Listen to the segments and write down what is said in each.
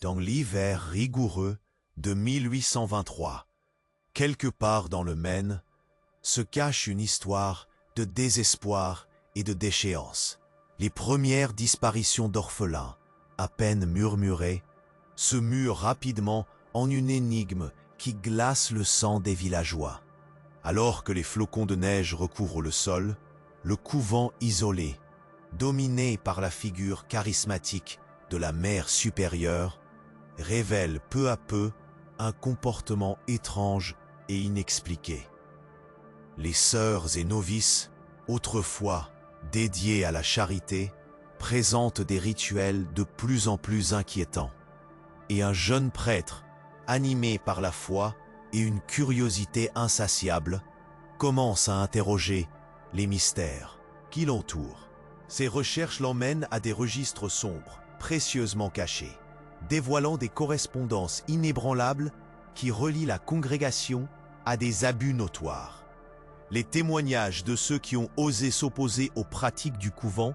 Dans l'hiver rigoureux de 1823, quelque part dans le Maine, se cache une histoire de désespoir et de déchéance. Les premières disparitions d'orphelins, à peine murmurées, se muent rapidement en une énigme qui glace le sang des villageois. Alors que les flocons de neige recouvrent le sol, le couvent isolé, dominé par la figure charismatique de la mère supérieure, révèle peu à peu un comportement étrange et inexpliqué. Les sœurs et novices, autrefois dédiées à la charité, présentent des rituels de plus en plus inquiétants. Et un jeune prêtre, animé par la foi et une curiosité insatiable, commence à interroger les mystères qui l'entourent. Ses recherches l'emmènent à des registres sombres, précieusement cachés, dévoilant des correspondances inébranlables qui relient la congrégation à des abus notoires. Les témoignages de ceux qui ont osé s'opposer aux pratiques du couvent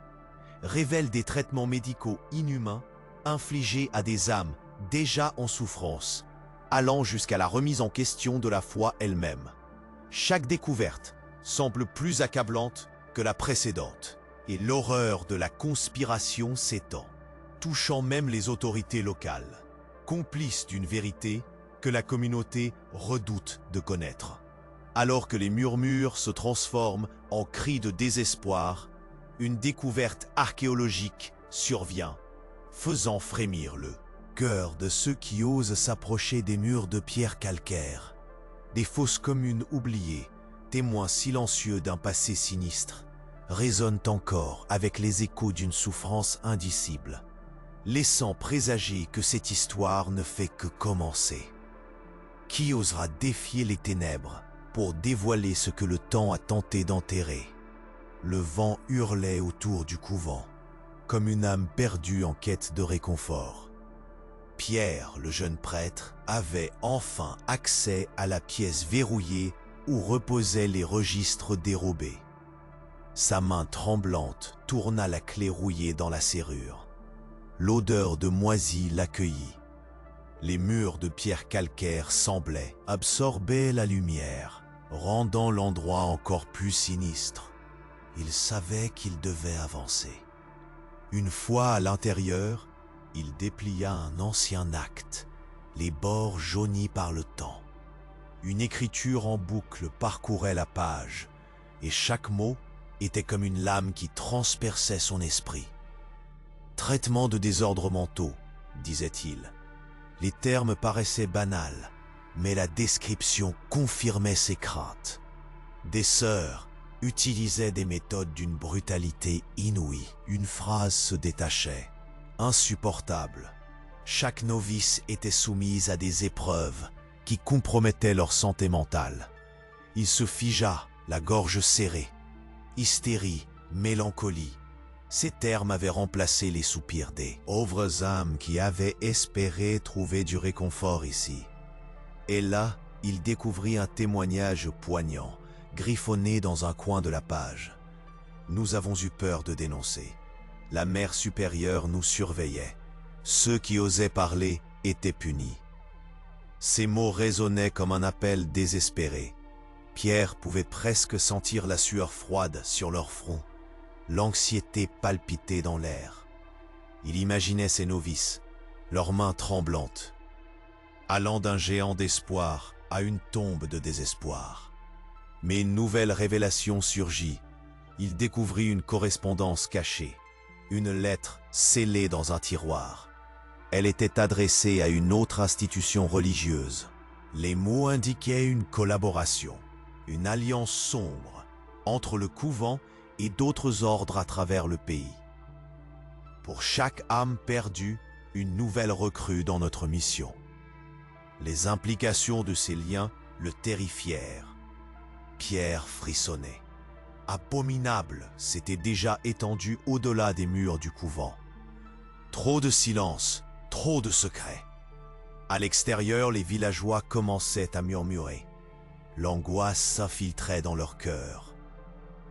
révèlent des traitements médicaux inhumains infligés à des âmes déjà en souffrance, allant jusqu'à la remise en question de la foi elle-même. Chaque découverte semble plus accablante que la précédente, et l'horreur de la conspiration s'étend, touchant même les autorités locales, complices d'une vérité que la communauté redoute de connaître. Alors que les murmures se transforment en cris de désespoir, une découverte archéologique survient, faisant frémir le cœur de ceux qui osent s'approcher des murs de pierre calcaire. Des fosses communes oubliées, témoins silencieux d'un passé sinistre, résonnent encore avec les échos d'une souffrance indicible, laissant présager que cette histoire ne fait que commencer. Qui osera défier les ténèbres pour dévoiler ce que le temps a tenté d'enterrer? Le vent hurlait autour du couvent, comme une âme perdue en quête de réconfort. Pierre, le jeune prêtre, avait enfin accès à la pièce verrouillée où reposaient les registres dérobés. Sa main tremblante tourna la clé rouillée dans la serrure. L'odeur de moisi l'accueillit. Les murs de pierre calcaire semblaient absorber la lumière, rendant l'endroit encore plus sinistre. Il savait qu'il devait avancer. Une fois à l'intérieur, il déplia un ancien acte, les bords jaunis par le temps. Une écriture en boucle parcourait la page, et chaque mot était comme une lame qui transperçait son esprit. « Traitement de désordres mentaux », disait-il. Les termes paraissaient banals, mais la description confirmait ses craintes. Des sœurs utilisaient des méthodes d'une brutalité inouïe. Une phrase se détachait, insupportable. Chaque novice était soumise à des épreuves qui compromettaient leur santé mentale. Il se figea, la gorge serrée. Hystérie, mélancolie. Ces termes avaient remplacé les soupirs des pauvres âmes qui avaient espéré trouver du réconfort ici. Et là, il découvrit un témoignage poignant, griffonné dans un coin de la page. Nous avons eu peur de dénoncer. La mère supérieure nous surveillait. Ceux qui osaient parler étaient punis. Ces mots résonnaient comme un appel désespéré. Pierre pouvait presque sentir la sueur froide sur leur front. L'anxiété palpitait dans l'air. Il imaginait ces novices, leurs mains tremblantes, allant d'un géant d'espoir à une tombe de désespoir. Mais une nouvelle révélation surgit. Il découvrit une correspondance cachée, une lettre scellée dans un tiroir. Elle était adressée à une autre institution religieuse. Les mots indiquaient une collaboration, une alliance sombre entre le couvent et d'autres ordres à travers le pays. Pour chaque âme perdue, une nouvelle recrue dans notre mission. Les implications de ces liens le terrifièrent. Pierre frissonnait. Abominable s'était déjà étendu au-delà des murs du couvent. Trop de silence, trop de secrets. À l'extérieur, les villageois commençaient à murmurer. L'angoisse s'infiltrait dans leur cœur.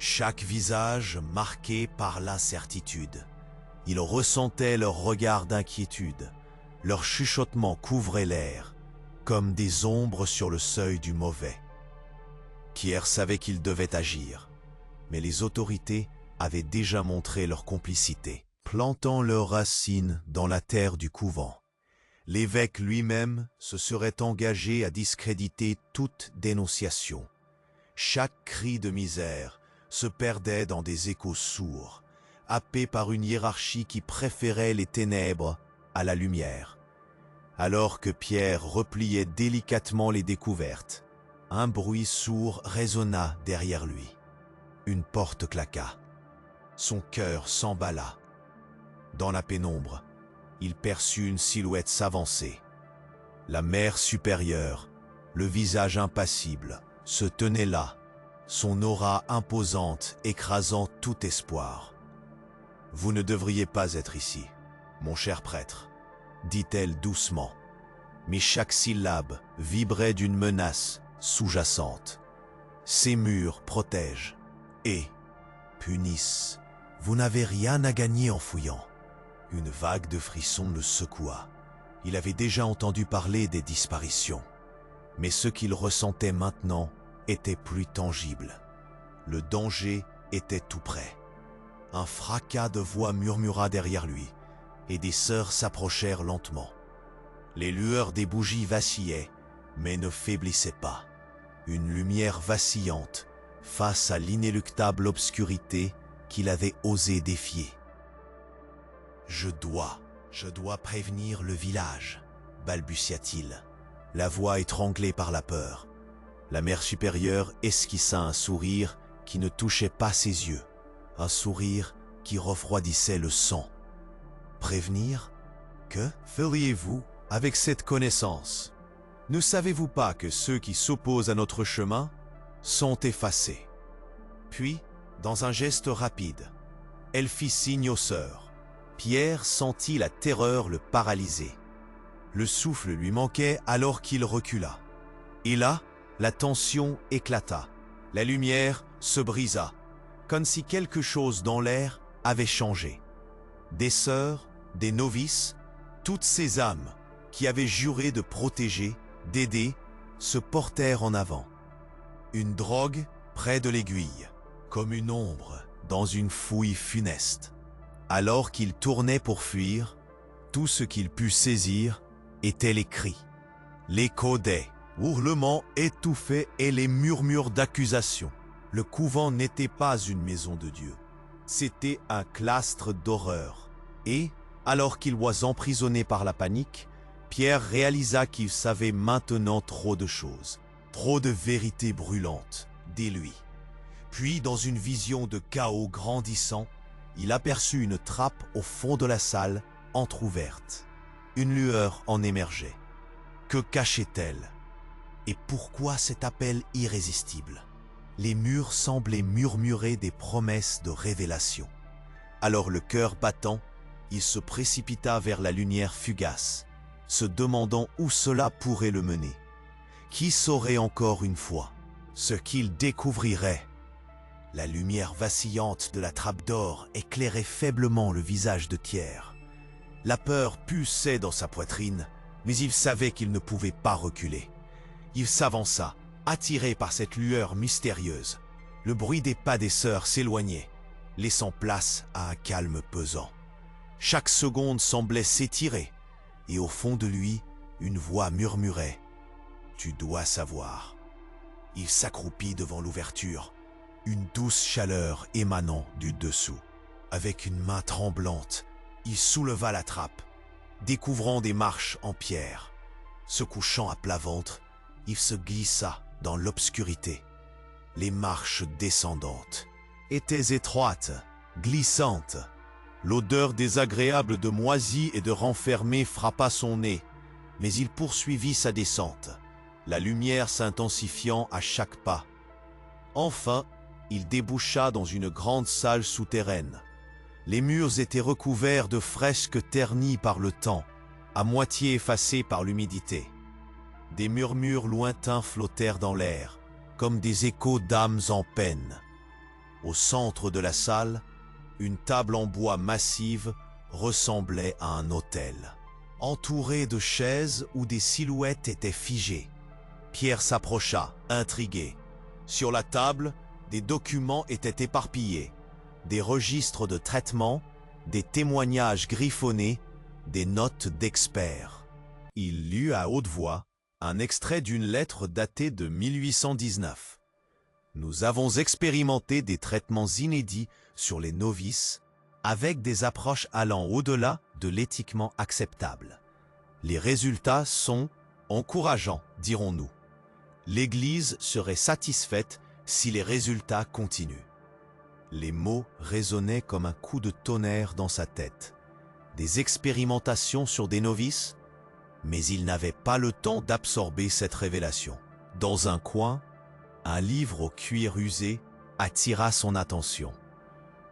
Chaque visage marqué par l'incertitude. Ils ressentaient leur regard d'inquiétude, Leurs chuchotements couvraient l'air, comme des ombres sur le seuil du mauvais. Kier savait qu'il devait agir, mais les autorités avaient déjà montré leur complicité, plantant leurs racines dans la terre du couvent. L'évêque lui-même se serait engagé à discréditer toute dénonciation. Chaque cri de misère se perdait dans des échos sourds, happés par une hiérarchie qui préférait les ténèbres à la lumière. Alors que Pierre repliait délicatement les découvertes, un bruit sourd résonna derrière lui. Une porte claqua. Son cœur s'emballa. Dans la pénombre, il perçut une silhouette s'avancer. La mère supérieure, le visage impassible, se tenait là, son aura imposante écrasant tout espoir. « Vous ne devriez pas être ici, mon cher prêtre, » dit-elle doucement, mais chaque syllabe vibrait d'une menace sous-jacente. Ces murs protègent et punissent. Vous n'avez rien à gagner en fouillant. Une vague de frissons le secoua. Il avait déjà entendu parler des disparitions, mais ce qu'il ressentait maintenant était plus tangible. Le danger était tout près. Un fracas de voix murmura derrière lui, et des sœurs s'approchèrent lentement. Les lueurs des bougies vacillaient, mais ne faiblissaient pas. Une lumière vacillante face à l'inéluctable obscurité qu'il avait osé défier. « Je dois prévenir le village », balbutia-t-il, la voix étranglée par la peur. La mère supérieure esquissa un sourire qui ne touchait pas ses yeux, un sourire qui refroidissait le sang. « Prévenir ? Que feriez-vous avec cette connaissance ? Ne savez-vous pas que ceux qui s'opposent à notre chemin sont effacés ?» Puis, dans un geste rapide, elle fit signe aux sœurs. Pierre sentit la terreur le paralyser. Le souffle lui manquait alors qu'il recula. Et là, la tension éclata. La lumière se brisa, comme si quelque chose dans l'air avait changé. Des sœurs, des novices, toutes ces âmes qui avaient juré de protéger, d'aider, se portèrent en avant. Une drogue près de l'aiguille, comme une ombre dans une fouille funeste. Alors qu'il tournait pour fuir, tout ce qu'il put saisir étaient les cris, l'écho des hurlements étouffés et les murmures d'accusation. Le couvent n'était pas une maison de Dieu, c'était un clastre d'horreur. Et, alors qu'il was emprisonné par la panique, Pierre réalisa qu'il savait maintenant trop de choses, trop de vérités brûlantes dès lui. Puis, dans une vision de chaos grandissant, il aperçut une trappe au fond de la salle, entr'ouverte. Une lueur en émergeait. Que cachait-elle? Et pourquoi cet appel irrésistible? Les murs semblaient murmurer des promesses de révélation. Alors le cœur battant, il se précipita vers la lumière fugace, se demandant où cela pourrait le mener. Qui saurait encore une fois ce qu'il découvrirait? La lumière vacillante de la trappe d'or éclairait faiblement le visage de Thiers. La peur pulsait dans sa poitrine, mais il savait qu'il ne pouvait pas reculer. Il s'avança, attiré par cette lueur mystérieuse. Le bruit des pas des sœurs s'éloignait, laissant place à un calme pesant. Chaque seconde semblait s'étirer, et au fond de lui, une voix murmurait « Tu dois savoir ». Il s'accroupit devant l'ouverture, une douce chaleur émanant du dessous. Avec une main tremblante, il souleva la trappe, découvrant des marches en pierre. Se couchant à plat ventre, il se glissa dans l'obscurité. Les marches descendantes étaient étroites, glissantes. L'odeur désagréable de moisi et de renfermé frappa son nez, mais il poursuivit sa descente, la lumière s'intensifiant à chaque pas. Enfin, il déboucha dans une grande salle souterraine. Les murs étaient recouverts de fresques ternies par le temps, à moitié effacées par l'humidité. Des murmures lointains flottèrent dans l'air, comme des échos d'âmes en peine. Au centre de la salle, une table en bois massive ressemblait à un autel. entouré de chaises où des silhouettes étaient figées. Pierre s'approcha, intrigué. Sur la table, des documents étaient éparpillés, des registres de traitement, des témoignages griffonnés, des notes d'experts. Il lut à haute voix un extrait d'une lettre datée de 1819. Nous avons expérimenté des traitements inédits sur les novices avec des approches allant au-delà de l'éthiquement acceptable. Les résultats sont encourageants, dirons-nous. L'Église serait satisfaite si les résultats continuent. Les mots résonnaient comme un coup de tonnerre dans sa tête. Des expérimentations sur des novices, mais il n'avait pas le temps d'absorber cette révélation. Dans un coin, un livre au cuir usé attira son attention.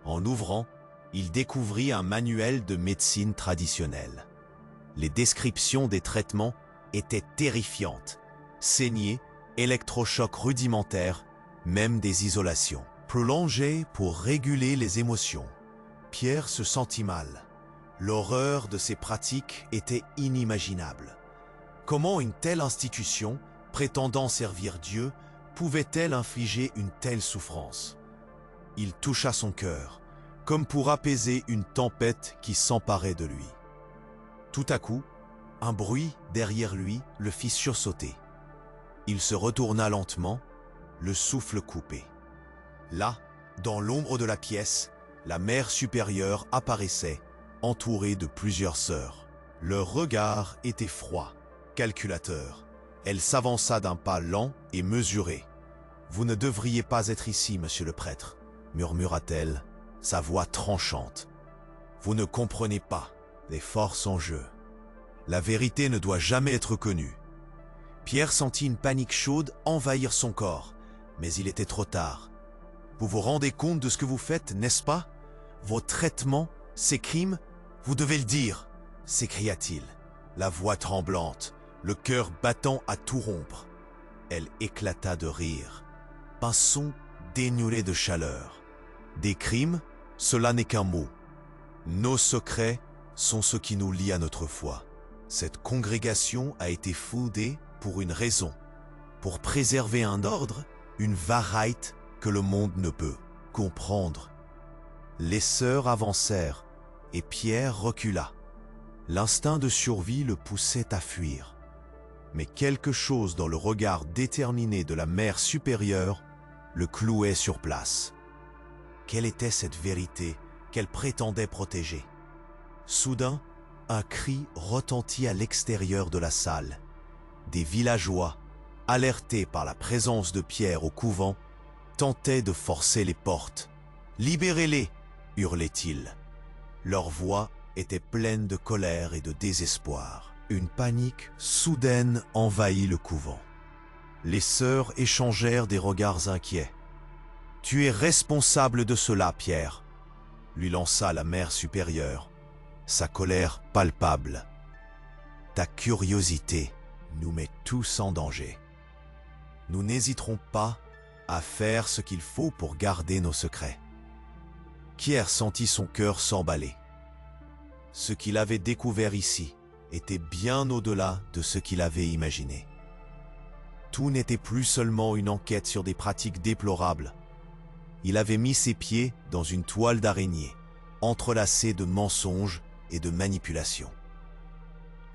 En l'ouvrant, il découvrit un manuel de médecine traditionnelle. Les descriptions des traitements étaient terrifiantes. Saignées, électrochocs rudimentaires, même des isolations. Prolongées pour réguler les émotions. Pierre se sentit mal. L'horreur de ces pratiques était inimaginable. Comment une telle institution, prétendant servir Dieu, pouvait-elle infliger une telle souffrance? Il toucha son cœur, comme pour apaiser une tempête qui s'emparait de lui. Tout à coup, un bruit derrière lui le fit sursauter. Il se retourna lentement, le souffle coupé. Là, dans l'ombre de la pièce, la mère supérieure apparaissait, entourée de plusieurs sœurs. Leur regard était froid, calculateur. Elle s'avança d'un pas lent et mesuré. « Vous ne devriez pas être ici, monsieur le prêtre, » murmura-t-elle, sa voix tranchante. « Vous ne comprenez pas les forces en jeu. La vérité ne doit jamais être connue. » Pierre sentit une panique chaude envahir son corps, mais il était trop tard. « Vous vous rendez compte de ce que vous faites, n'est-ce pas? Vos traitements, ces crimes, vous devez le dire !» s'écria-t-il, la voix tremblante, le cœur battant à tout rompre. Elle éclata de rire. Un son dénué de chaleur. Des crimes, cela n'est qu'un mot. Nos secrets sont ce qui nous lie à notre foi. Cette congrégation a été fondée pour une raison, pour préserver un ordre, une Wahrheit que le monde ne peut comprendre. Les sœurs avancèrent et Pierre recula. L'instinct de survie le poussait à fuir. Mais quelque chose dans le regard déterminé de la mère supérieure le clouait sur place. Quelle était cette vérité qu'elle prétendait protéger? Soudain, un cri retentit à l'extérieur de la salle. Des villageois, alertés par la présence de Pierre au couvent, tentaient de forcer les portes. « Libérez-les !» hurlaient-ils. Leur voix était pleine de colère et de désespoir. Une panique soudaine envahit le couvent. Les sœurs échangèrent des regards inquiets. « Tu es responsable de cela, Pierre !» lui lança la mère supérieure, sa colère palpable. « Ta curiosité nous met tous en danger. Nous n'hésiterons pas à faire ce qu'il faut pour garder nos secrets. » Pierre sentit son cœur s'emballer. Ce qu'il avait découvert ici était bien au-delà de ce qu'il avait imaginé. Tout n'était plus seulement une enquête sur des pratiques déplorables. Il avait mis ses pieds dans une toile d'araignée, entrelacée de mensonges et de manipulations.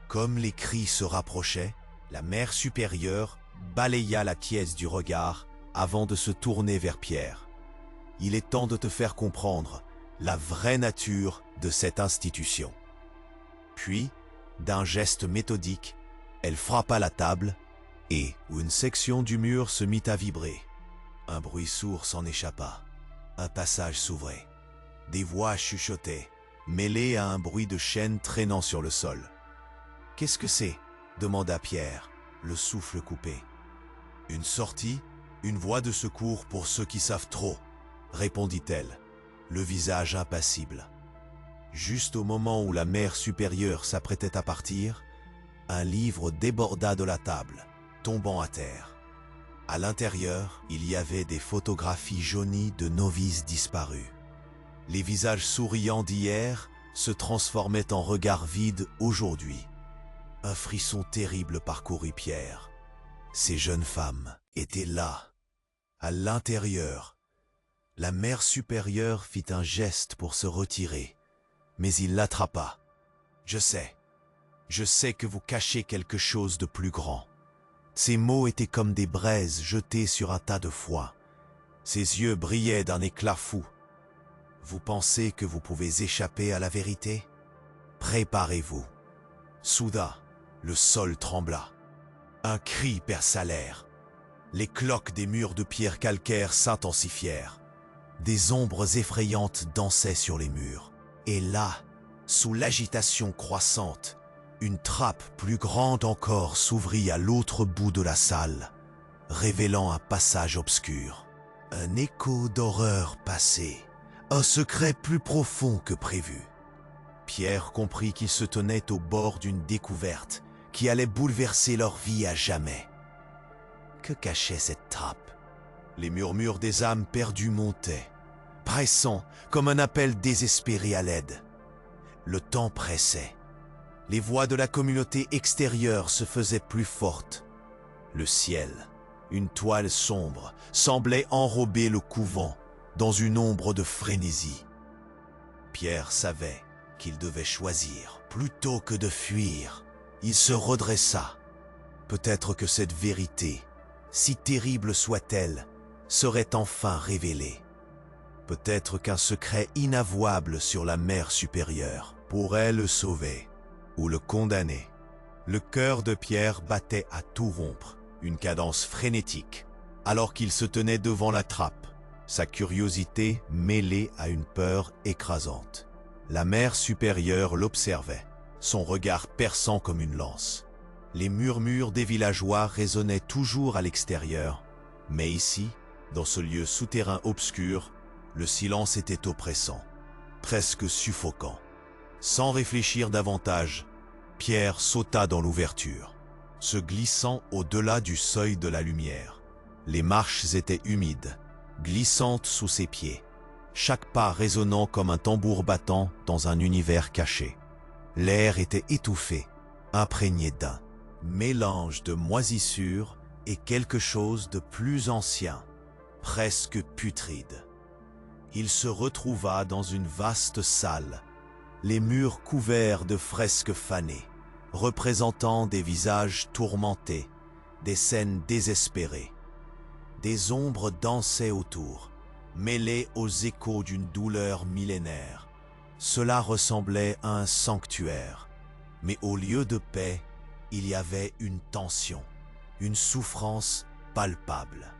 Comme les cris se rapprochaient, la mère supérieure balaya la pièce du regard avant de se tourner vers Pierre. « Il est temps de te faire comprendre la vraie nature de cette institution. » Puis, d'un geste méthodique, elle frappa la table et une section du mur se mit à vibrer. Un bruit sourd s'en échappa. Un passage s'ouvrait. Des voix chuchotaient, mêlées à un bruit de chaînes traînant sur le sol. « Qu'est-ce que c'est ?» demanda Pierre, le souffle coupé. « Une sortie, une voie de secours pour ceux qui savent trop, » répondit-elle, le visage impassible. Juste au moment où la mère supérieure s'apprêtait à partir, un livre déborda de la table, tombant à terre. À l'intérieur, il y avait des photographies jaunies de novices disparus. Les visages souriants d'hier se transformaient en regards vides aujourd'hui. Un frisson terrible parcourut Pierre. Ces jeunes femmes étaient là, à l'intérieur. La mère supérieure fit un geste pour se retirer, mais il l'attrapa. « Je sais que vous cachez quelque chose de plus grand. » Ces mots étaient comme des braises jetées sur un tas de foin. Ses yeux brillaient d'un éclat fou. « Vous pensez que vous pouvez échapper à la vérité? Préparez-vous. » Soudain, le sol trembla. Un cri perça l'air. Les cloques des murs de pierre calcaire s'intensifièrent. Des ombres effrayantes dansaient sur les murs. Et là, sous l'agitation croissante, une trappe plus grande encore s'ouvrit à l'autre bout de la salle, révélant un passage obscur. Un écho d'horreur passée, un secret plus profond que prévu. Pierre comprit qu'il se tenait au bord d'une découverte qui allait bouleverser leur vie à jamais. Que cachait cette trappe? Les murmures des âmes perdues montaient, pressant comme un appel désespéré à l'aide. Le temps pressait. Les voix de la communauté extérieure se faisaient plus fortes. Le ciel, une toile sombre, semblait enrober le couvent dans une ombre de frénésie. Pierre savait qu'il devait choisir. Plutôt que de fuir, il se redressa. Peut-être que cette vérité, si terrible soit-elle, serait enfin révélée. Peut-être qu'un secret inavouable sur la mère supérieure pourrait le sauver ou le condamner. Le cœur de Pierre battait à tout rompre, une cadence frénétique, alors qu'il se tenait devant la trappe, sa curiosité mêlée à une peur écrasante. La mère supérieure l'observait, son regard perçant comme une lance. Les murmures des villageois résonnaient toujours à l'extérieur, mais ici, dans ce lieu souterrain obscur, le silence était oppressant, presque suffocant. Sans réfléchir davantage, Pierre sauta dans l'ouverture, se glissant au-delà du seuil de la lumière. Les marches étaient humides, glissantes sous ses pieds, chaque pas résonnant comme un tambour battant dans un univers caché. L'air était étouffé, imprégné d'un mélange de moisissure et quelque chose de plus ancien, presque putride. Il se retrouva dans une vaste salle, les murs couverts de fresques fanées, représentant des visages tourmentés, des scènes désespérées. Des ombres dansaient autour, mêlées aux échos d'une douleur millénaire. Cela ressemblait à un sanctuaire, mais au lieu de paix, il y avait une tension, une souffrance palpable.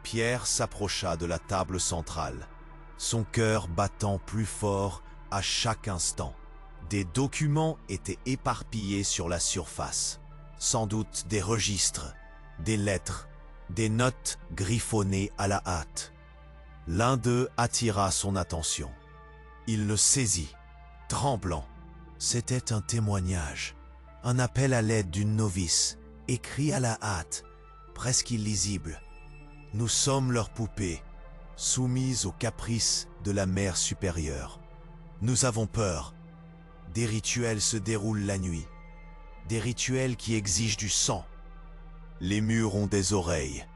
Pierre s'approcha de la table centrale, son cœur battant plus fort à chaque instant. Des documents étaient éparpillés sur la surface, sans doute des registres, des lettres, des notes griffonnées à la hâte. L'un d'eux attira son attention. Il le saisit, tremblant. C'était un témoignage, un appel à l'aide d'une novice, écrit à la hâte, presque illisible. Nous sommes leurs poupées, soumises aux caprices de la mère supérieure. Nous avons peur. Des rituels se déroulent la nuit, des rituels qui exigent du sang. Les murs ont des oreilles,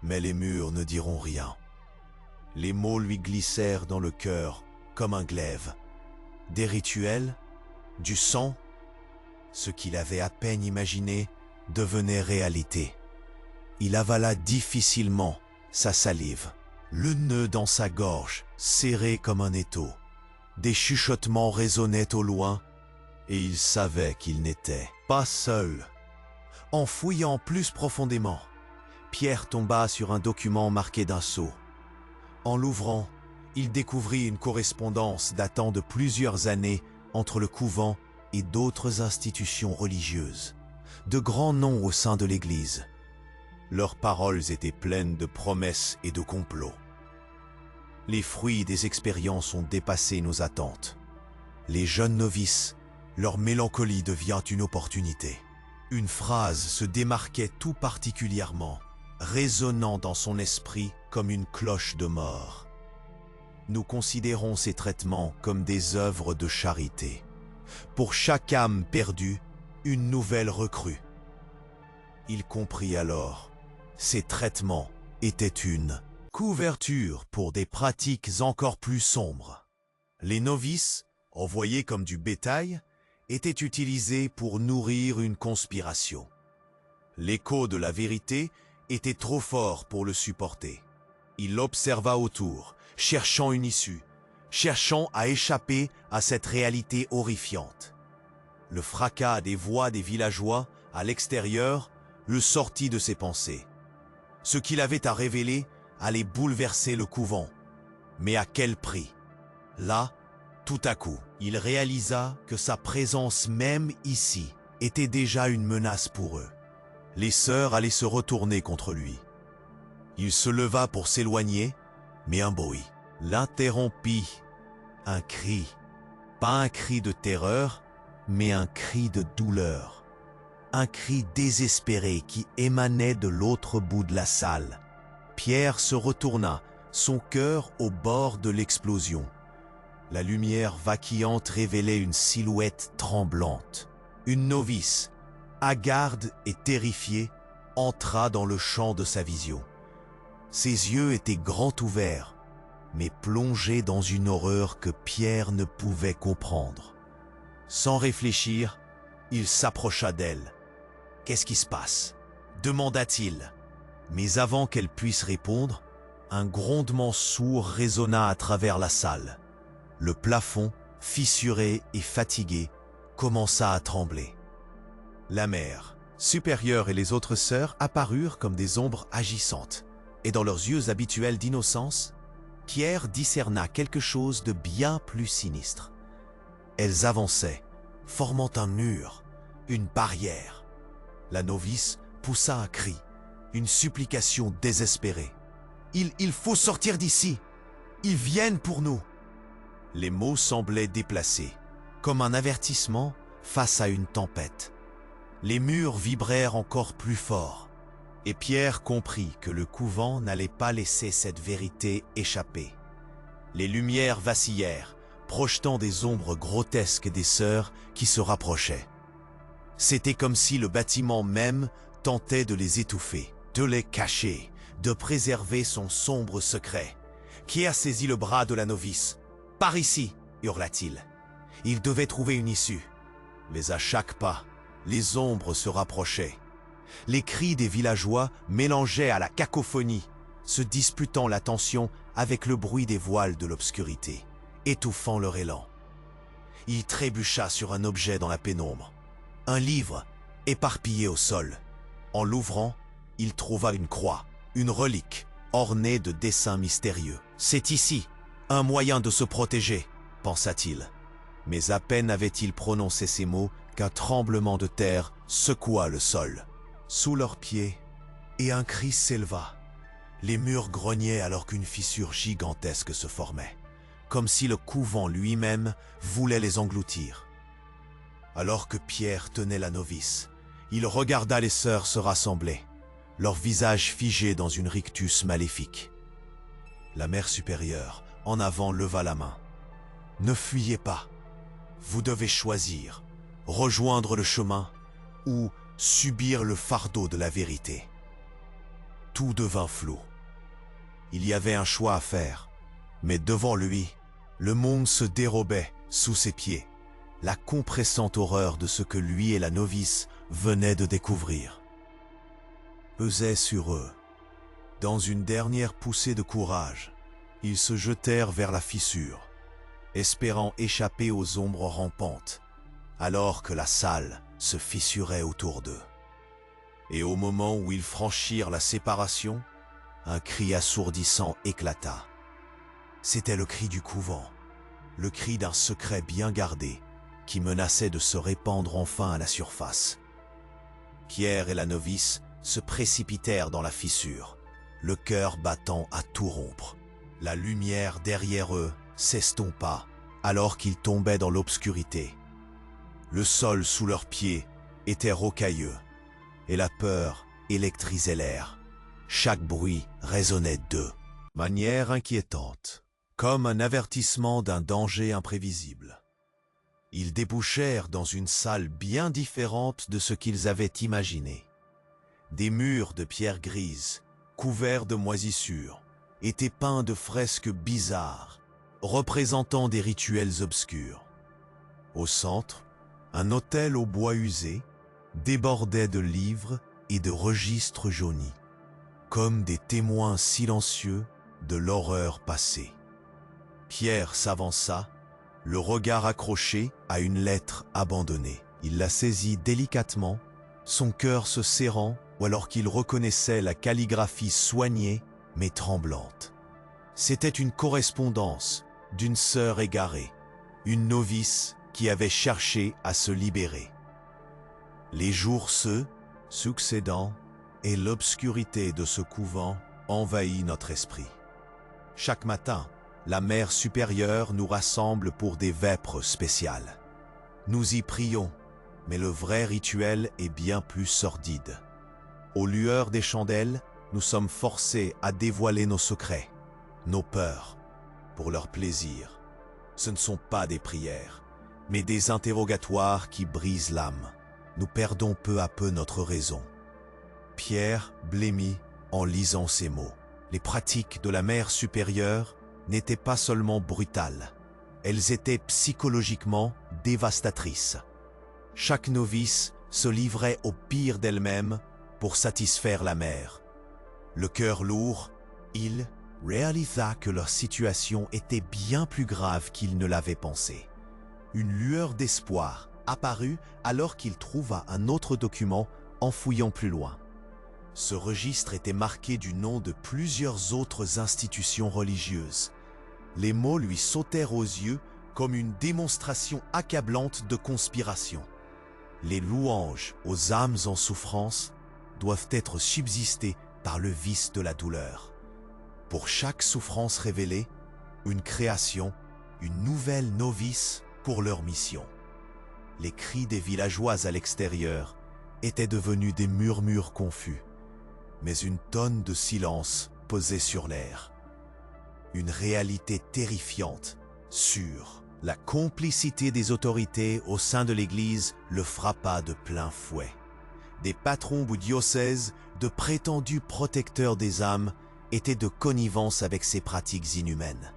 mais les murs ne diront rien. Les mots lui glissèrent dans le cœur comme un glaive. Des rituels, du sang, ce qu'il avait à peine imaginé devenait réalité. Il avala difficilement sa salive, le nœud dans sa gorge, serré comme un étau. Des chuchotements résonnaient au loin, et il savait qu'il n'était pas seul. En fouillant plus profondément, Pierre tomba sur un document marqué d'un sceau. En l'ouvrant, il découvrit une correspondance datant de plusieurs années entre le couvent et d'autres institutions religieuses, de grands noms au sein de l'Église. Leurs paroles étaient pleines de promesses et de complots. Les fruits des expériences ont dépassé nos attentes. Les jeunes novices, leur mélancolie devient une opportunité. Une phrase se démarquait tout particulièrement, résonnant dans son esprit comme une cloche de mort. Nous considérons ces traitements comme des œuvres de charité. Pour chaque âme perdue, une nouvelle recrue. Il comprit alors, ces traitements étaient une couverture pour des pratiques encore plus sombres. Les novices, envoyés comme du bétail, étaient utilisés pour nourrir une conspiration. L'écho de la vérité était trop fort pour le supporter. Il observa autour, cherchant une issue, cherchant à échapper à cette réalité horrifiante. Le fracas des voix des villageois à l'extérieur le sortit de ses pensées. Ce qu'il avait à révéler allait bouleverser le couvent. Mais à quel prix? Là, tout à coup, il réalisa que sa présence même ici était déjà une menace pour eux. Les sœurs allaient se retourner contre lui. Il se leva pour s'éloigner, mais un bruit l'interrompit. Un cri, pas un cri de terreur, mais un cri de douleur. Un cri désespéré qui émanait de l'autre bout de la salle. Pierre se retourna, son cœur au bord de l'explosion. La lumière vacillante révélait une silhouette tremblante. Une novice, hagarde et terrifiée, entra dans le champ de sa vision. Ses yeux étaient grands ouverts, mais plongés dans une horreur que Pierre ne pouvait comprendre. Sans réfléchir, il s'approcha d'elle. « Qu'est-ce qui se passe ?» demanda-t-il. Mais avant qu'elle puisse répondre, un grondement sourd résonna à travers la salle. Le plafond, fissuré et fatigué, commença à trembler. La mère supérieure et les autres sœurs apparurent comme des ombres agissantes, et dans leurs yeux habituels d'innocence, Pierre discerna quelque chose de bien plus sinistre. Elles avançaient, formant un mur, une barrière. La novice poussa un cri, une supplication désespérée. « Il faut sortir d'ici! Ils viennent pour nous !» Les mots semblaient déplacés, comme un avertissement face à une tempête. Les murs vibrèrent encore plus fort, et Pierre comprit que le couvent n'allait pas laisser cette vérité échapper. Les lumières vacillèrent, projetant des ombres grotesques des sœurs qui se rapprochaient. C'était comme si le bâtiment même tentait de les étouffer, de les cacher, de préserver son sombre secret. Pierre saisit le bras de la novice. « Par ici !» hurla-t-il. Il devait trouver une issue. Mais à chaque pas, les ombres se rapprochaient. Les cris des villageois mélangeaient à la cacophonie, se disputant l'attention avec le bruit des voiles de l'obscurité, étouffant leur élan. Il trébucha sur un objet dans la pénombre. Un livre, éparpillé au sol. En l'ouvrant, il trouva une croix, une relique, ornée de dessins mystérieux. « C'est ici, un moyen de se protéger », pensa-t-il. Mais à peine avait-il prononcé ces mots qu'un tremblement de terre secoua le sol. Sous leurs pieds, et un cri s'éleva. Les murs grognaient alors qu'une fissure gigantesque se formait, comme si le couvent lui-même voulait les engloutir. Alors que Pierre tenait la novice, il regarda les sœurs se rassembler, leurs visages figés dans une rictus maléfique. La mère supérieure, en avant, leva la main. « Ne fuyez pas. Vous devez choisir, rejoindre le chemin ou subir le fardeau de la vérité. » Tout devint flou. Il y avait un choix à faire, mais devant lui, le monde se dérobait sous ses pieds, la compressante horreur de ce que lui et la novice venaient de découvrir. Pesait sur eux. Dans une dernière poussée de courage, ils se jetèrent vers la fissure, espérant échapper aux ombres rampantes, alors que la salle se fissurait autour d'eux. Et au moment où ils franchirent la séparation, un cri assourdissant éclata. C'était le cri du couvent, le cri d'un secret bien gardé qui menaçait de se répandre enfin à la surface. Pierre et la novice se précipitèrent dans la fissure, le cœur battant à tout rompre. La lumière derrière eux s'estompa alors qu'ils tombaient dans l'obscurité. Le sol sous leurs pieds était rocailleux et la peur électrisait l'air. Chaque bruit résonnait d'eux, manière inquiétante, comme un avertissement d'un danger imprévisible. Ils débouchèrent dans une salle bien différente de ce qu'ils avaient imaginé. Des murs de pierre grise, couverts de moisissures, étaient peints de fresques bizarres, représentant des rituels obscurs. Au centre, un autel au bois usé débordait de livres et de registres jaunis, comme des témoins silencieux de l'horreur passée. Pierre s'avança, le regard accroché à une lettre abandonnée. Il la saisit délicatement, son cœur se serrant alors qu'il reconnaissait la calligraphie soignée mais tremblante. C'était une correspondance d'une sœur égarée, une novice qui avait cherché à se libérer. Les jours succédant et l'obscurité de ce couvent envahit notre esprit. Chaque matin, la mère supérieure nous rassemble pour des vêpres spéciales. Nous y prions, mais le vrai rituel est bien plus sordide. Aux lueurs des chandelles, nous sommes forcés à dévoiler nos secrets, nos peurs, pour leur plaisir. Ce ne sont pas des prières, mais des interrogatoires qui brisent l'âme. Nous perdons peu à peu notre raison. Pierre blêmit en lisant ces mots. Les pratiques de la mère supérieure n'étaient pas seulement brutales, elles étaient psychologiquement dévastatrices. Chaque novice se livrait au pire d'elle-même pour satisfaire la mère. Le cœur lourd, il réalisa que leur situation était bien plus grave qu'il ne l'avait pensé. Une lueur d'espoir apparut alors qu'il trouva un autre document en fouillant plus loin. Ce registre était marqué du nom de plusieurs autres institutions religieuses. Les mots lui sautèrent aux yeux comme une démonstration accablante de conspiration. Les louanges aux âmes en souffrance doivent être subsistées par le vice de la douleur. Pour chaque souffrance révélée, une création, une nouvelle novice pour leur mission. Les cris des villageois à l'extérieur étaient devenus des murmures confus, mais une tonne de silence pesait sur l'air. Une réalité terrifiante, sûre. La complicité des autorités au sein de l'Église le frappa de plein fouet. Des patrons ou diocèses, de prétendus protecteurs des âmes, étaient de connivence avec ces pratiques inhumaines.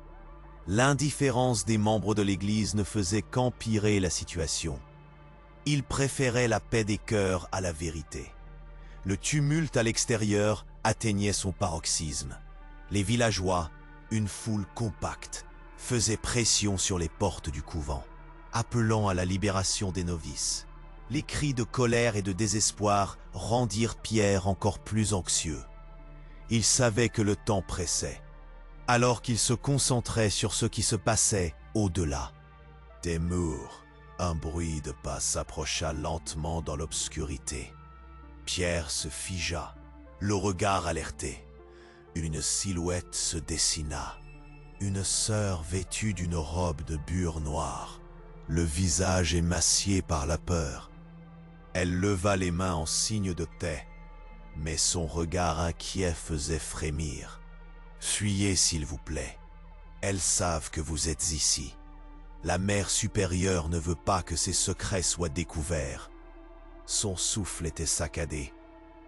L'indifférence des membres de l'Église ne faisait qu'empirer la situation. Ils préféraient la paix des cœurs à la vérité. Le tumulte à l'extérieur atteignait son paroxysme. Les villageois, une foule compacte, faisaient pression sur les portes du couvent, appelant à la libération des novices. Les cris de colère et de désespoir rendirent Pierre encore plus anxieux. Il savait que le temps pressait, alors qu'il se concentrait sur ce qui se passait au-delà. Des murs, un bruit de pas s'approcha lentement dans l'obscurité. Pierre se figea, le regard alerté. Une silhouette se dessina. Une sœur vêtue d'une robe de bure noire, le visage émacié par la peur. Elle leva les mains en signe de paix, mais son regard inquiet faisait frémir. « Fuyez s'il vous plaît. Elles savent que vous êtes ici. La mère supérieure ne veut pas que ses secrets soient découverts. » Son souffle était saccadé,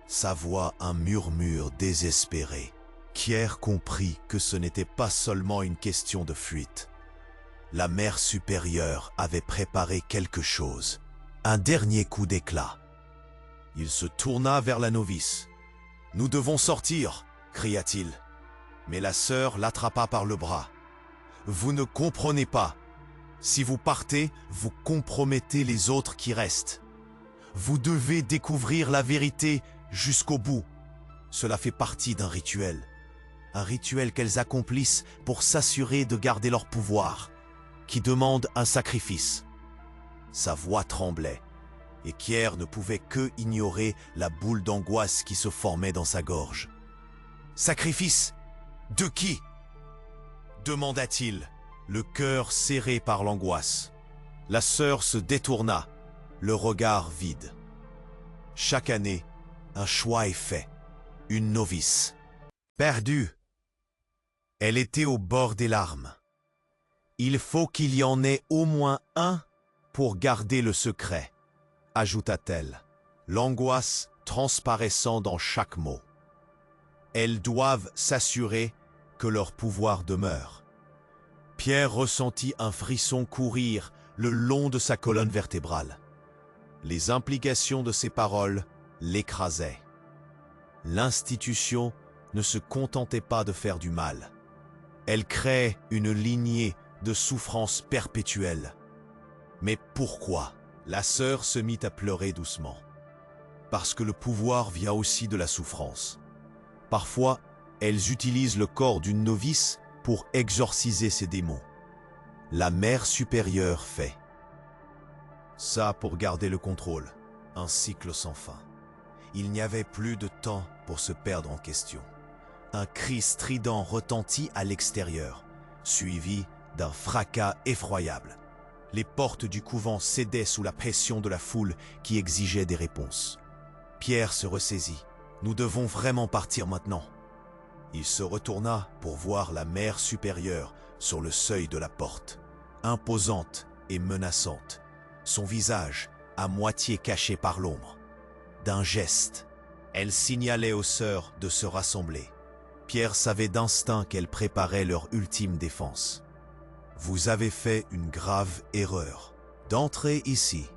sa voix un murmure désespéré. Pierre comprit que ce n'était pas seulement une question de fuite. La mère supérieure avait préparé quelque chose, un dernier coup d'éclat. Il se tourna vers la novice. « Nous devons sortir !» cria-t-il. Mais la sœur l'attrapa par le bras. « Vous ne comprenez pas. Si vous partez, vous compromettez les autres qui restent. Vous devez découvrir la vérité jusqu'au bout. Cela fait partie d'un rituel. Un rituel qu'elles accomplissent pour s'assurer de garder leur pouvoir, qui demande un sacrifice. » Sa voix tremblait, et Pierre ne pouvait que ignorer la boule d'angoisse qui se formait dans sa gorge. « Sacrifice ? De qui ?» demanda-t-il, le cœur serré par l'angoisse. La sœur se détourna, le regard vide. Chaque année, un choix est fait. Une novice. Perdue. Elle était au bord des larmes. Il faut qu'il y en ait au moins un pour garder le secret, ajouta-t-elle, l'angoisse transparaissant dans chaque mot. Elles doivent s'assurer que leur pouvoir demeure. Pierre ressentit un frisson courir le long de sa colonne vertébrale. Les implications de ses paroles l'écrasaient. L'institution ne se contentait pas de faire du mal. Elle créait une lignée de souffrance perpétuelle. Mais pourquoi? La sœur se mit à pleurer doucement. Parce que le pouvoir vient aussi de la souffrance. Parfois, elles utilisent le corps d'une novice pour exorciser ses démons. La mère supérieure fait ça pour garder le contrôle, un cycle sans fin. Il n'y avait plus de temps pour se perdre en question. Un cri strident retentit à l'extérieur, suivi d'un fracas effroyable. Les portes du couvent cédaient sous la pression de la foule qui exigeait des réponses. Pierre se ressaisit. Nous devons vraiment partir maintenant. Il se retourna pour voir la mère supérieure sur le seuil de la porte, imposante et menaçante, son visage à moitié caché par l'ombre. D'un geste, elle signalait aux sœurs de se rassembler. Pierre savait d'instinct qu'elles préparaient leur ultime défense. Vous avez fait une grave erreur d'entrer ici.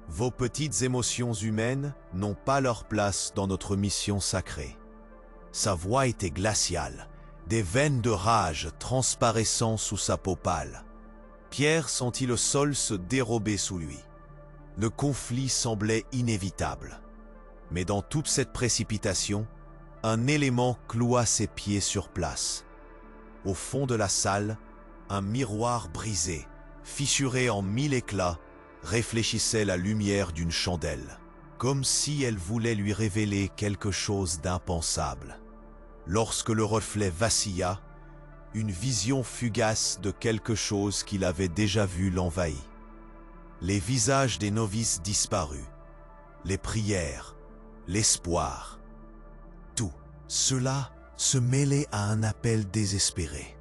Vos petites émotions humaines n'ont pas leur place dans notre mission sacrée. Sa voix était glaciale, des veines de rage transparaissant sous sa peau pâle. Pierre sentit le sol se dérober sous lui. Le conflit semblait inévitable. Mais dans toute cette précipitation, un élément cloua ses pieds sur place. Au fond de la salle, un miroir brisé, fissuré en 1000 éclats, réfléchissait la lumière d'une chandelle, comme si elle voulait lui révéler quelque chose d'impensable. Lorsque le reflet vacilla, une vision fugace de quelque chose qu'il avait déjà vu l'envahit. Les visages des novices disparus, les prières, l'espoir. Tout cela se mêlait à un appel désespéré.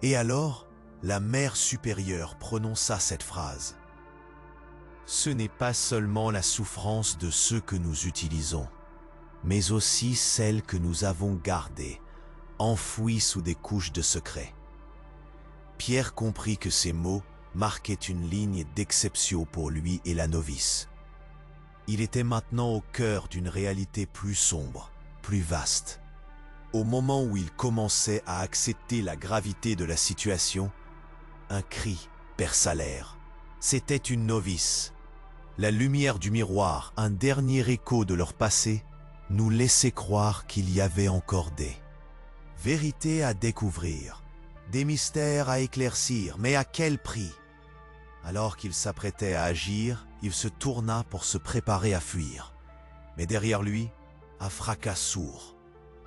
Et alors, la mère supérieure prononça cette phrase. « Ce n'est pas seulement la souffrance de ceux que nous utilisons, mais aussi celle que nous avons gardée, enfouie sous des couches de secret. » Pierre comprit que ces mots marquaient une ligne d'exception pour lui et la novice. Il était maintenant au cœur d'une réalité plus sombre, plus vaste. Au moment où il commençait à accepter la gravité de la situation, un cri perça l'air. C'était une novice. La lumière du miroir, un dernier écho de leur passé, nous laissait croire qu'il y avait encore des vérités à découvrir, des mystères à éclaircir, mais à quel prix? Alors qu'il s'apprêtait à agir, il se tourna pour se préparer à fuir. Mais derrière lui, un fracas sourd.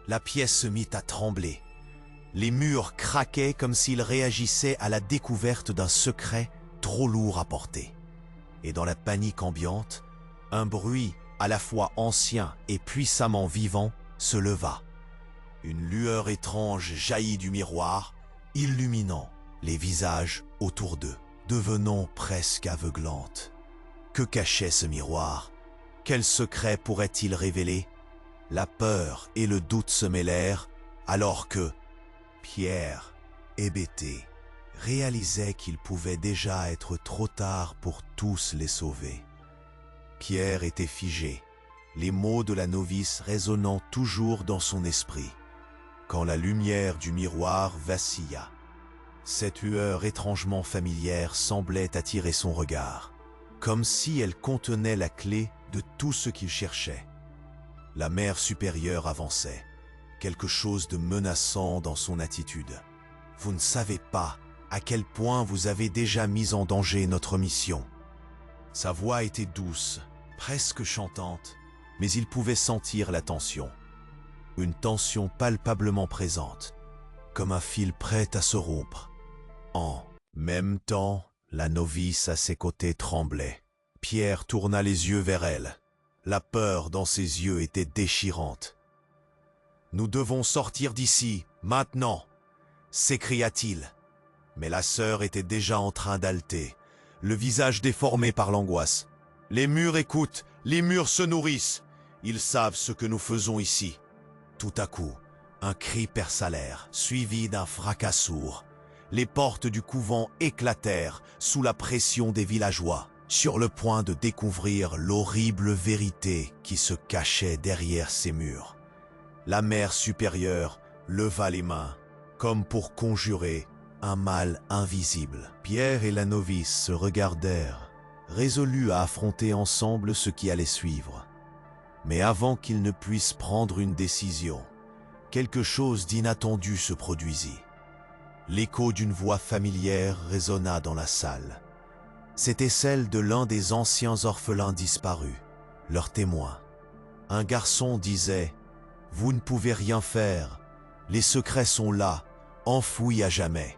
La pièce se mit à trembler. Les murs craquaient comme s'ils réagissaient à la découverte d'un secret trop lourd à porter. Et dans la panique ambiante, un bruit à la fois ancien et puissamment vivant se leva. Une lueur étrange jaillit du miroir, illuminant les visages autour d'eux, devenant presque aveuglante. Que cachait ce miroir? Quel secret pourrait-il révéler? La peur et le doute se mêlèrent, alors que Pierre, hébété, réalisait qu'il pouvait déjà être trop tard pour tous les sauver. Pierre était figé, les mots de la novice résonnant toujours dans son esprit, quand la lumière du miroir vacilla. Cette lueur étrangement familière semblait attirer son regard, comme si elle contenait la clé de tout ce qu'il cherchait. La mère supérieure avançait, quelque chose de menaçant dans son attitude. « Vous ne savez pas à quel point vous avez déjà mis en danger notre mission. » Sa voix était douce, presque chantante, mais il pouvait sentir la tension. Une tension palpablement présente, comme un fil prêt à se rompre. En même temps, la novice à ses côtés tremblait. Pierre tourna les yeux vers elle. La peur dans ses yeux était déchirante. « Nous devons sortir d'ici, maintenant !» s'écria-t-il. Mais la sœur était déjà en train d'halter, le visage déformé par l'angoisse. Les murs écoutent, les murs se nourrissent. Ils savent ce que nous faisons ici. Tout à coup, un cri perça l'air, suivi d'un fracas sourd. Les portes du couvent éclatèrent sous la pression des villageois, sur le point de découvrir l'horrible vérité qui se cachait derrière ces murs. La mère supérieure leva les mains, comme pour conjurer un mal invisible. Pierre et la novice se regardèrent, résolus à affronter ensemble ce qui allait suivre. Mais avant qu'ils ne puissent prendre une décision, quelque chose d'inattendu se produisit. L'écho d'une voix familière résonna dans la salle. C'était celle de l'un des anciens orphelins disparus, leur témoin. Un garçon disait « Vous ne pouvez rien faire, les secrets sont là, enfouis à jamais ».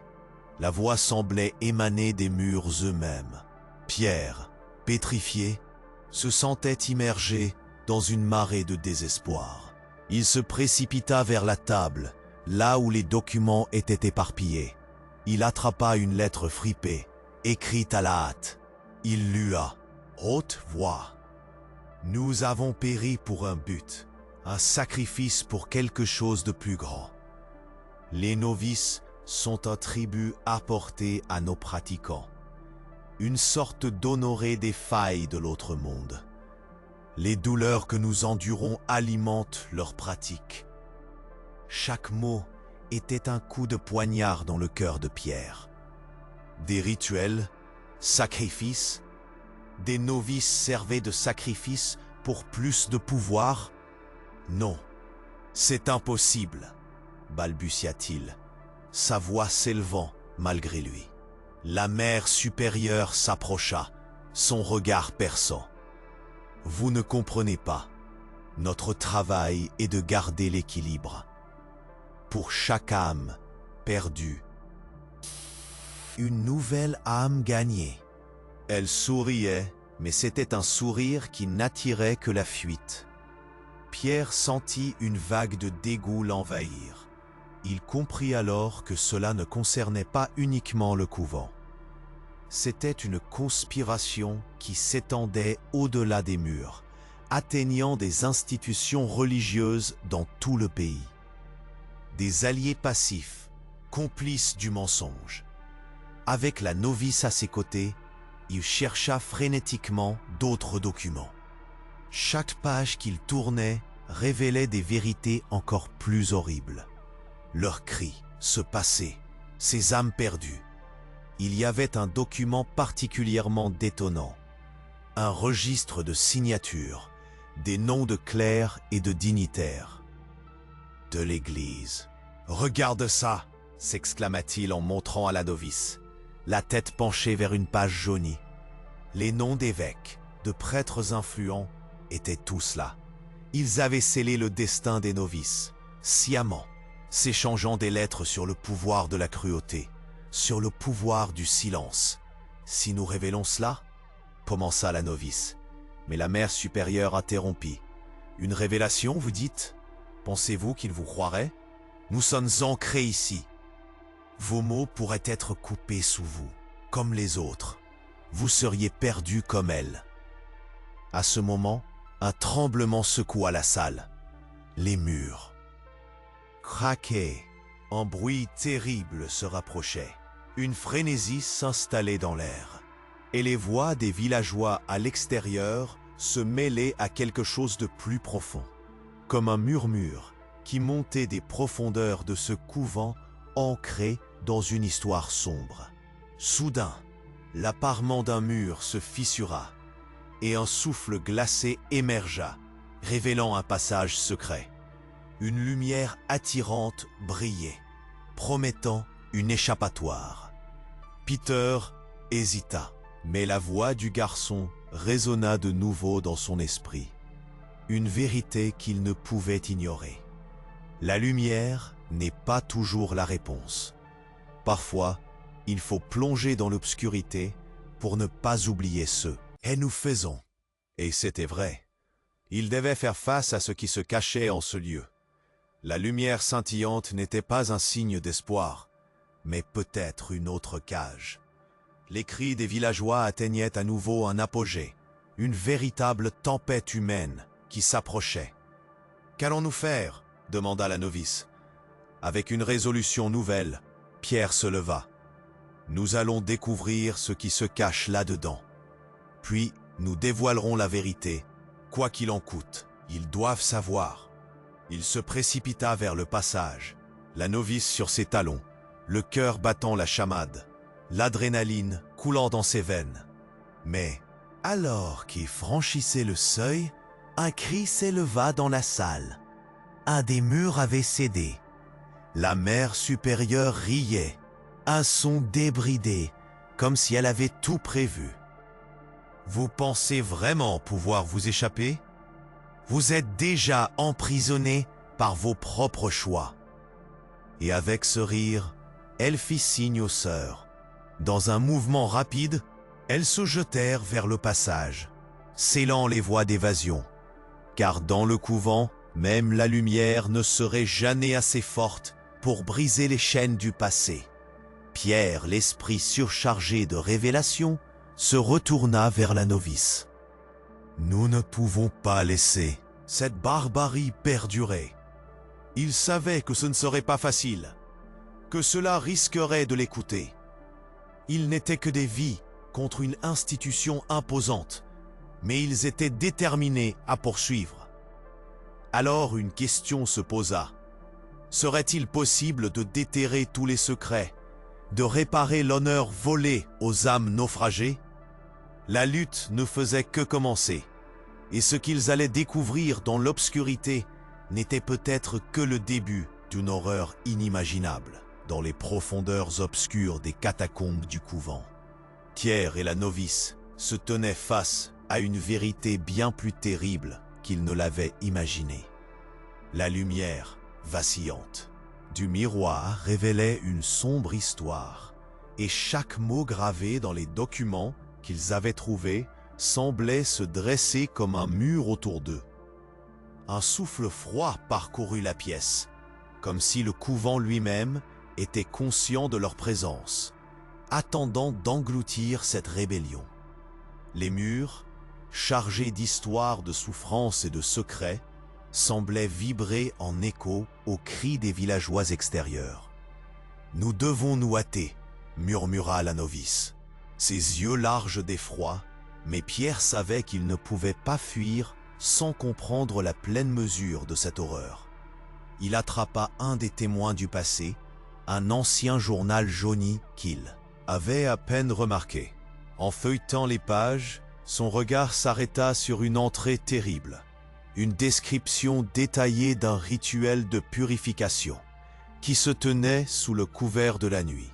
La voix semblait émaner des murs eux-mêmes. Pierre, pétrifié, se sentait immergé dans une marée de désespoir. Il se précipita vers la table, là où les documents étaient éparpillés. Il attrapa une lettre fripée, écrite à la hâte. Il lua, haute voix. « Nous avons péri pour un but, un sacrifice pour quelque chose de plus grand. Les novices sont un tribut apporté à nos pratiquants, une sorte d'honoré des failles de l'autre monde. Les douleurs que nous endurons alimentent leurs pratiques. » Chaque mot était un coup de poignard dans le cœur de Pierre. Des rituels, sacrifices, des novices servaient de sacrifice pour plus de pouvoir? Non, c'est impossible, balbutia-t-il, sa voix s'élevant malgré lui. La mère supérieure s'approcha, son regard perçant. « Vous ne comprenez pas. Notre travail est de garder l'équilibre. Pour chaque âme perdue, une nouvelle âme gagnée. » Elle souriait, mais c'était un sourire qui n'attirait que la fuite. Pierre sentit une vague de dégoût l'envahir. Il comprit alors que cela ne concernait pas uniquement le couvent. C'était une conspiration qui s'étendait au-delà des murs, atteignant des institutions religieuses dans tout le pays. Des alliés passifs, complices du mensonge. Avec la novice à ses côtés, il chercha frénétiquement d'autres documents. Chaque page qu'il tournait révélait des vérités encore plus horribles. Leurs cris, ce passé, ces âmes perdues. Il y avait un document particulièrement détonnant. Un registre de signatures, des noms de clercs et de dignitaires. De l'Église. « Regarde ça !» s'exclama-t-il en montrant à la novice, la tête penchée vers une page jaunie. Les noms d'évêques, de prêtres influents, étaient tous là. Ils avaient scellé le destin des novices, sciemment, s'échangeant des lettres sur le pouvoir de la cruauté, sur le pouvoir du silence. « Si nous révélons cela ?» commença la novice. Mais la mère supérieure interrompit. « Une révélation, vous dites? Pensez-vous qu'ils vous croiraient? Nous sommes ancrés ici. Vos mots pourraient être coupés sous vous, comme les autres. Vous seriez perdus comme elle. » À ce moment, un tremblement secoua la salle. Les murs craquaient. Un bruit terrible se rapprochait. Une frénésie s'installait dans l'air. Et les voix des villageois à l'extérieur se mêlaient à quelque chose de plus profond. Comme un murmure qui montait des profondeurs de ce couvent ancré dans une histoire sombre. Soudain, l'apparement d'un mur se fissura et un souffle glacé émergea, révélant un passage secret. Une lumière attirante brillait, promettant une échappatoire. Peter hésita, mais la voix du garçon résonna de nouveau dans son esprit. Une vérité qu'il ne pouvait ignorer. La lumière n'est pas toujours la réponse. Parfois, il faut plonger dans l'obscurité pour ne pas oublier ceux que nous faisons. Et c'était vrai. Il devait faire face à ce qui se cachait en ce lieu. La lumière scintillante n'était pas un signe d'espoir, mais peut-être une autre cage. Les cris des villageois atteignaient à nouveau un apogée, une véritable tempête humaine qui s'approchait. « Qu'allons-nous faire » demanda la novice. Avec une résolution nouvelle, Pierre se leva. « Nous allons découvrir ce qui se cache là-dedans. Puis, nous dévoilerons la vérité, quoi qu'il en coûte. Ils doivent savoir. » Il se précipita vers le passage, la novice sur ses talons, le cœur battant la chamade, l'adrénaline coulant dans ses veines. Mais, alors qu'il franchissait le seuil, un cri s'éleva dans la salle. Un des murs avait cédé. La mère supérieure riait, un son débridé, comme si elle avait tout prévu. « Vous pensez vraiment pouvoir vous échapper ? Vous êtes déjà emprisonné par vos propres choix. » Et avec ce rire, elle fit signe aux sœurs. Dans un mouvement rapide, elles se jetèrent vers le passage, scellant les voies d'évasion. Car dans le couvent, même la lumière ne serait jamais assez forte pour briser les chaînes du passé. Pierre, l'esprit surchargé de révélations, se retourna vers la novice. « Nous ne pouvons pas laisser cette barbarie perdurer. » Il savait que ce ne serait pas facile, que cela risquerait de l'écouter. Ils n'étaient que des vies contre une institution imposante, mais ils étaient déterminés à poursuivre. Alors une question se posa. Serait-il possible de déterrer tous les secrets, de réparer l'honneur volé aux âmes naufragées? La lutte ne faisait que commencer, et ce qu'ils allaient découvrir dans l'obscurité n'était peut-être que le début d'une horreur inimaginable dans les profondeurs obscures des catacombes du couvent. Pierre et la novice se tenaient face à une vérité bien plus terrible qu'ils ne l'avaient imaginée. La lumière vacillante du miroir révélait une sombre histoire, et chaque mot gravé dans les documents qu'ils avaient trouvés semblait se dresser comme un mur autour d'eux. Un souffle froid parcourut la pièce, comme si le couvent lui-même était conscient de leur présence, attendant d'engloutir cette rébellion. Les murs, chargés d'histoires de souffrances et de secrets, semblaient vibrer en écho aux cris des villageois extérieurs. « Nous devons nous hâter » murmura la novice, ses yeux larges d'effroi, mais Pierre savait qu'il ne pouvait pas fuir sans comprendre la pleine mesure de cette horreur. Il attrapa un des témoins du passé, un ancien journal jauni qu'il avait à peine remarqué. En feuilletant les pages, son regard s'arrêta sur une entrée terrible, une description détaillée d'un rituel de purification qui se tenait sous le couvert de la nuit.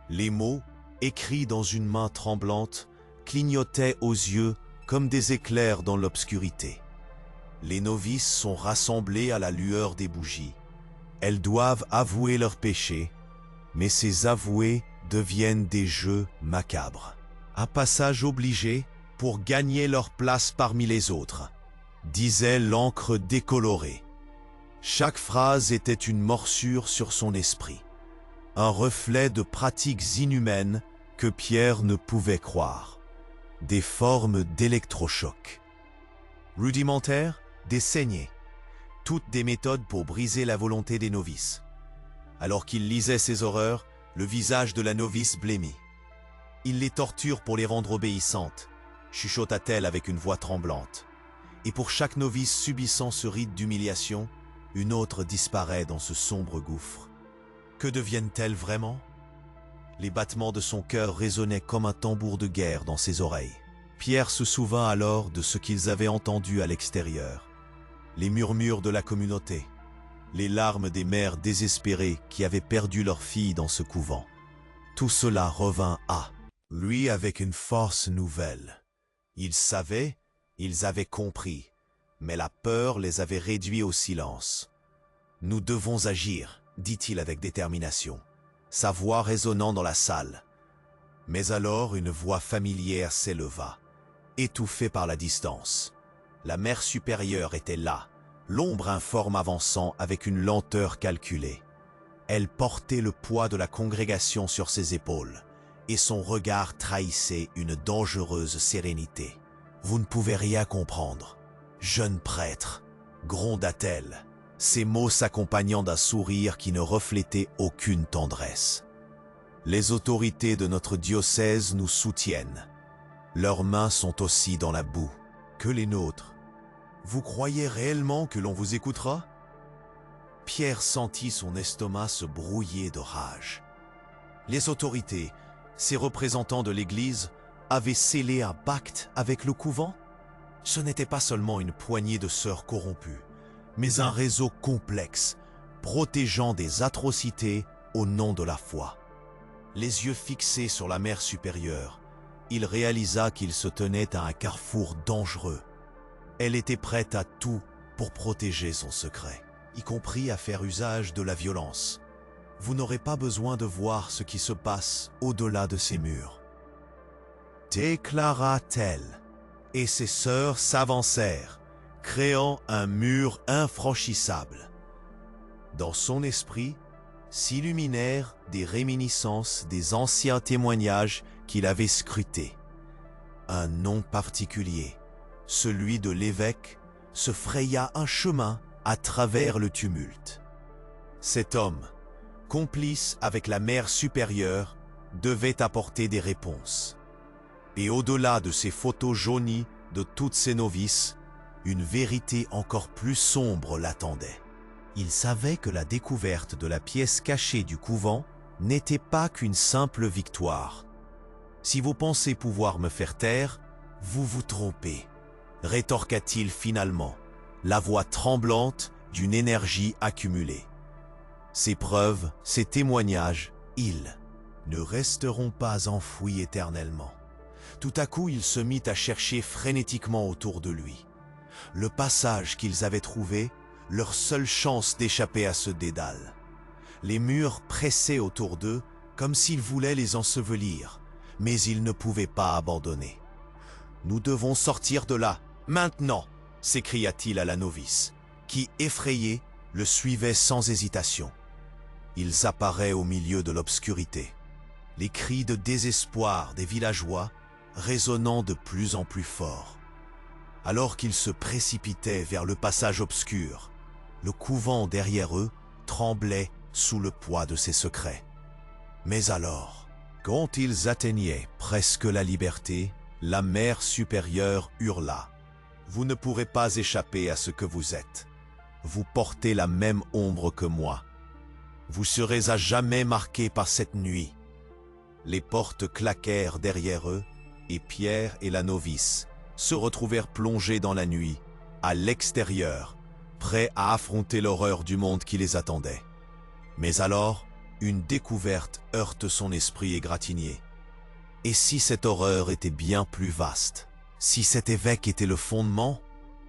Les mots, écrits dans une main tremblante, clignotaient aux yeux comme des éclairs dans l'obscurité. Les novices sont rassemblées à la lueur des bougies. Elles doivent avouer leurs péchés, mais ces avoués deviennent des jeux macabres. Un passage obligé pour gagner leur place parmi les autres, disait l'encre décolorée. Chaque phrase était une morsure sur son esprit, un reflet de pratiques inhumaines que Pierre ne pouvait croire. Des formes d'électrochoc. Rudimentaires, des saignées. Toutes des méthodes pour briser la volonté des novices. Alors qu'il lisait ces horreurs, le visage de la novice blêmit. « Il les torture pour les rendre obéissantes », chuchota-t-elle avec une voix tremblante. Et pour chaque novice subissant ce rite d'humiliation, une autre disparaît dans ce sombre gouffre. Que deviennent-elles vraiment ? Les battements de son cœur résonnaient comme un tambour de guerre dans ses oreilles. Pierre se souvint alors de ce qu'ils avaient entendu à l'extérieur. Les murmures de la communauté, les larmes des mères désespérées qui avaient perdu leur fille dans ce couvent. Tout cela revint à lui avec une force nouvelle. Ils savaient, ils avaient compris, mais la peur les avait réduits au silence. « Nous devons agir », dit-il avec détermination, sa voix résonnant dans la salle. Mais alors une voix familière s'éleva, étouffée par la distance. La mère supérieure était là, l'ombre informe avançant avec une lenteur calculée. Elle portait le poids de la congrégation sur ses épaules, et son regard trahissait une dangereuse sérénité. « Vous ne pouvez rien comprendre, jeune prêtre », gronda-t-elle, ces mots s'accompagnant d'un sourire qui ne reflétait aucune tendresse. « Les autorités de notre diocèse nous soutiennent. Leurs mains sont aussi dans la boue que les nôtres. Vous croyez réellement que l'on vous écoutera ?» Pierre sentit son estomac se brouiller de rage. Les autorités, ces représentants de l'Église, avaient scellé un pacte avec le couvent? Ce n'était pas seulement une poignée de sœurs corrompues, mais un réseau complexe, protégeant des atrocités au nom de la foi. Les yeux fixés sur la Mère supérieure, il réalisa qu'il se tenait à un carrefour dangereux. Elle était prête à tout pour protéger son secret, y compris à faire usage de la violence. Vous n'aurez pas besoin de voir ce qui se passe au-delà de ces murs, déclara-t-elle, et ses sœurs s'avancèrent, créant un mur infranchissable. Dans son esprit s'illuminèrent des réminiscences des anciens témoignages qu'il avait scrutés. Un nom particulier, celui de l'évêque, se fraya un chemin à travers le tumulte. Cet homme, complice avec la Mère supérieure, devait apporter des réponses. Et au-delà de ces photos jaunies de toutes ces novices, une vérité encore plus sombre l'attendait. Il savait que la découverte de la pièce cachée du couvent n'était pas qu'une simple victoire. « Si vous pensez pouvoir me faire taire, vous vous trompez », rétorqua-t-il finalement, la voix tremblante d'une énergie accumulée. Ces preuves, ces témoignages, ils ne resteront pas enfouis éternellement. Tout à coup, il se mit à chercher frénétiquement autour de lui. Le passage qu'ils avaient trouvé, leur seule chance d'échapper à ce dédale. Les murs pressaient autour d'eux comme s'ils voulaient les ensevelir, mais ils ne pouvaient pas abandonner. « Nous devons sortir de là, maintenant !» s'écria-t-il à la novice, qui, effrayée, le suivait sans hésitation. Ils apparaissaient au milieu de l'obscurité. Les cris de désespoir des villageois résonnant de plus en plus fort. Alors qu'ils se précipitaient vers le passage obscur, le couvent derrière eux tremblait sous le poids de ses secrets. Mais alors, quand ils atteignaient presque la liberté, la Mère supérieure hurla. « Vous ne pourrez pas échapper à ce que vous êtes. Vous portez la même ombre que moi. Vous serez à jamais marqués par cette nuit. » Les portes claquèrent derrière eux, et Pierre et la novice se retrouvèrent plongés dans la nuit, à l'extérieur, prêts à affronter l'horreur du monde qui les attendait. Mais alors, une découverte heurte son esprit égratigné. Et si cette horreur était bien plus vaste? Si cet évêque était le fondement,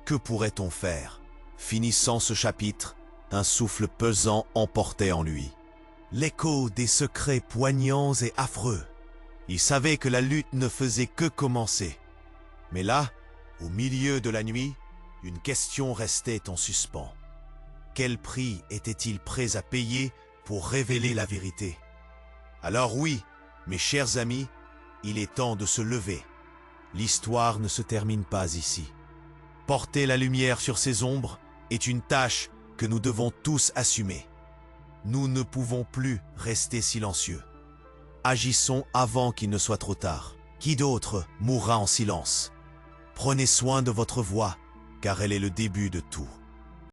que pourrait-on faire? Finissant ce chapitre, un souffle pesant emportait en lui l'écho des secrets poignants et affreux. Il savait que la lutte ne faisait que commencer. Mais là, au milieu de la nuit, une question restait en suspens. Quel prix était-il prêt à payer pour révéler la vérité? Alors oui, mes chers amis, il est temps de se lever. L'histoire ne se termine pas ici. Porter la lumière sur ces ombres est une tâche que nous devons tous assumer. Nous ne pouvons plus rester silencieux. Agissons avant qu'il ne soit trop tard. Qui d'autre mourra en silence? Prenez soin de votre voix, car elle est le début de tout.